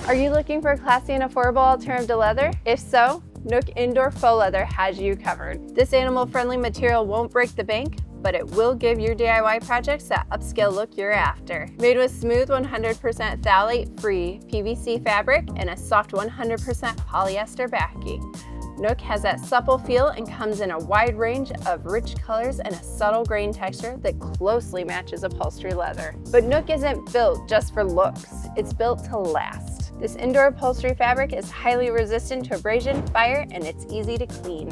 Are you looking for a classy and affordable alternative to leather? If so, Nook Indoor Faux Leather has you covered. This animal-friendly material won't break the bank, but it will give your DIY projects that upscale look you're after. Made with smooth 100% phthalate-free PVC fabric and a soft 100% polyester backing, Nook has that supple feel and comes in a wide range of rich colors and a subtle grain texture that closely matches upholstery leather. But Nook isn't built just for looks, it's built to last. This indoor upholstery fabric is highly resistant to abrasion, fire, and it's easy to clean.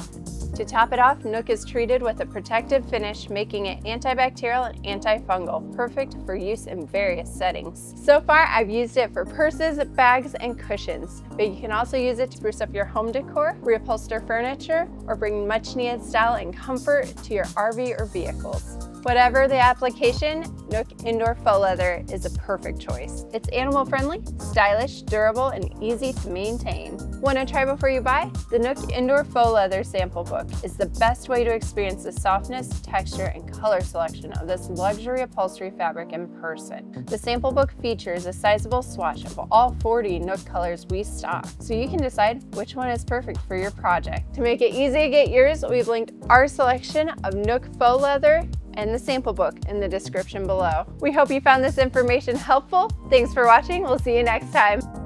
To top it off, Nook is treated with a protective finish, making it antibacterial and antifungal, perfect for use in various settings. So far, I've used it for purses, bags, and cushions, but you can also use it to spruce up your home decor, reupholster furniture, or bring much-needed style and comfort to your RV or vehicles. Whatever the application, Nook Indoor Faux Leather is a perfect choice. It's animal-friendly, stylish, durable, and easy to maintain. Want to try before you buy? The Nook Indoor Faux Leather sample book is the best way to experience the softness, texture, and color selection of this luxury upholstery fabric in person. The sample book features a sizable swatch of all 40 Nook colors we stock, so you can decide which one is perfect for your project. To make it easy to get yours, we've linked our selection of Nook Faux Leather and the sample book in the description below. We hope you found this information helpful. Thanks for watching. We'll see you next time.